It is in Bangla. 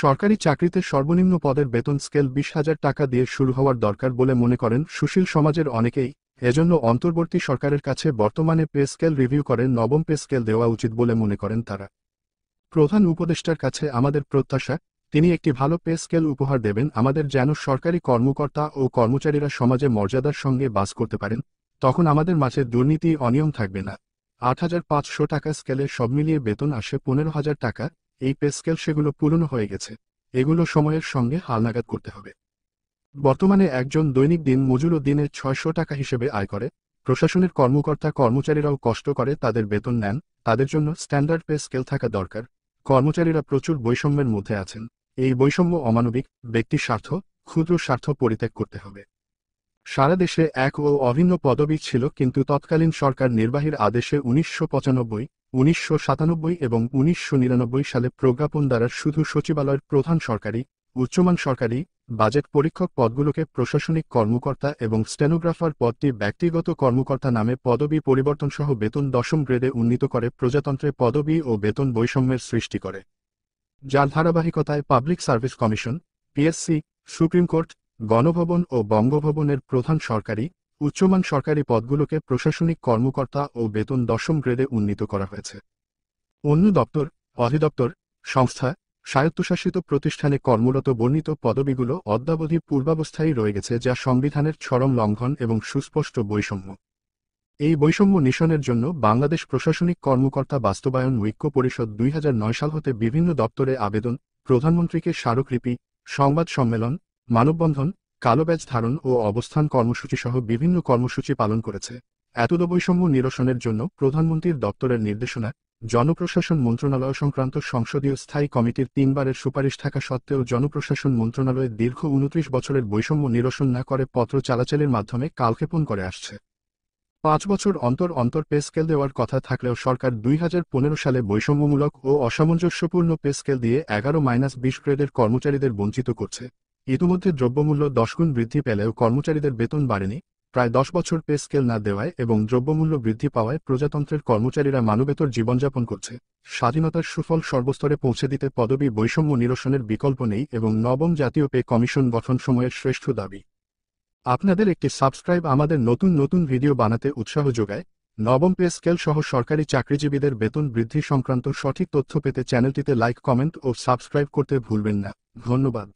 সরকারি চাকরিতে সর্বনিম্ন পদের বেতন স্কেল 20,000 টাকা দিয়ে শুরু হওয়ার দরকার বলে মনে করেন সুশীল সমাজের অনেকেই। এজন্য অন্তর্বর্তী সরকারের কাছে বর্তমানে পে স্কেল রিভিউ করে নবম পে স্কেল দেওয়া উচিত বলে মনে করেন তারা। প্রধান উপদেষ্টার কাছে আমাদের প্রত্যাশা, তিনি একটি ভালো পে স্কেল উপহার দেবেন আমাদের, যেন সরকারি কর্মকর্তা ও কর্মচারীরা সমাজে মর্যাদার সঙ্গে বাস করতে পারেন। তখন আমাদের মাঝে দুর্নীতি অনিয়ম থাকবে না। 8,500 টাকা স্কেলে সব মিলিয়ে বেতন আসে 15,000 টাকা। এই পে স্কেল সেগুলো পুরনো হয়ে গেছে, এগুলো সময়ের সঙ্গে হালনাগাদ করতে হবে। বর্তমানে একজন দৈনিক দিন মজুরও দিনে 600 টাকা হিসেবে আয় করে। প্রশাসনের কর্মকর্তা কর্মচারীরাও কষ্ট করে তাদের বেতন নেন, তাদের জন্য স্ট্যান্ডার্ড পে স্কেল থাকা দরকার। কর্মচারীরা প্রচুর বৈষম্যের মধ্যে আছেন। এই বৈষম্য অমানবিক, ব্যক্তি স্বার্থ, ক্ষুদ্র স্বার্থ পরিত্যাগ করতে হবে। সারা দেশে এক ও অভিন্ন পদবি ছিল, কিন্তু তৎকালীন সরকার নির্বাহীর আদেশে 1995, 1997 এবং 1999 সালে প্রজ্ঞাপন দ্বারা শুধু সচিবালয়ের প্রধান সরকারি, উচ্চমান সরকারি, বাজেট পরীক্ষক পদগুলোকে প্রশাসনিক কর্মকর্তা এবং স্টেনোগ্রাফার পদটি ব্যক্তিগত কর্মকর্তা নামে পদবি পরিবর্তনসহ বেতন 10ম গ্রেডে উন্নীত করে প্রজাতন্ত্রে পদবি ও বেতন বৈষম্যের সৃষ্টি করে। যার ধারাবাহিকতায় public service commission, PSC, supreme court, গণভবন ও বঙ্গভবনের প্রধান সরকারি, উচ্চমান সরকারি পদগুলোকে প্রশাসনিক কর্মকর্তা ও বেতন 10ম গ্রেডে উন্নীত করা হয়েছে। অন্য দপ্তর, অধিদপ্তর, সংস্থা, স্বায়ত্তশাসিত প্রতিষ্ঠানে কর্মরত বর্ণিত পদবিগুলো অদ্যাবধি পূর্বাবস্থায় রয়ে গেছে, যা সংবিধানের চরম লঙ্ঘন এবং সুস্পষ্ট বৈষম্য। এই বৈষম্য নিরসনের জন্য বাংলাদেশ প্রশাসনিক কর্মকর্তা বাস্তবায়ন ঐক্য পরিষদ 2009 সাল হতে বিভিন্ন দপ্তরে আবেদন, প্রধানমন্ত্রীকে স্মারকলিপি, সংবাদ সম্মেলন, মানববন্ধন, কালো ব্যাজ ধারণ ও অবস্থান কর্মসূচি সহ বিভিন্ন কর্মসূচি পালন করেছে। এতদ বৈষম্য নিরসনের জন্য প্রধানমন্ত্রীর দপ্তরের নির্দেশনা, জনপ্রশাসন মন্ত্রণালয় সংক্রান্ত সংসদীয় স্থায়ী কমিটির 3বারের সুপারিশ থাকা সত্ত্বেও জনপ্রশাসন মন্ত্রণালয়ে দীর্ঘ 29 বছরের বৈষম্য নিরসন না করে পত্র চালাচালির মাধ্যমে কালক্ষেপণ করে আসছে। 5 বছর অন্তর অন্তর পে স্কেল দেওয়ার কথা থাকলেও সরকার 2015 সালে বৈষম্যমূলক ও অসামঞ্জস্যপূর্ণ পে স্কেল দিয়ে 11-20 গ্রেডের কর্মচারীদের বঞ্চিত করছে। ইতিমধ্যে দ্রব্যমূল্য 10 গুণ বৃদ্ধি পেলেও কর্মচারীদের বেতন বাড়েনি। প্রায় 10 বছর পে স্কেল না দেওয়ায় এবং দ্রব্যমূল্য বৃদ্ধি পাওয়ায় প্রজাতন্ত্রের কর্মচারীরা মানবেতর জীবনযাপন করছে। স্বাধীনতার সুফল সর্বস্তরে পৌঁছে দিতে পদবি বৈষম্য নিরসনের বিকল্প নেই এবং নবম জাতীয় পে কমিশন গঠন সময়ের শ্রেষ্ঠ দাবি। আপনাদের একটি সাবস্ক্রাইব আমাদের নতুন নতুন ভিডিও বানাতে উৎসাহ যোগায়। নবম পে স্কেল সহ সরকারি চাকরিজীবীদের বেতন বৃদ্ধি সংক্রান্ত সঠিক তথ্য পেতে চ্যানেলটিতে লাইক, কমেন্ট ও সাবস্ক্রাইব করতে ভুলবেন না। ধন্যবাদ।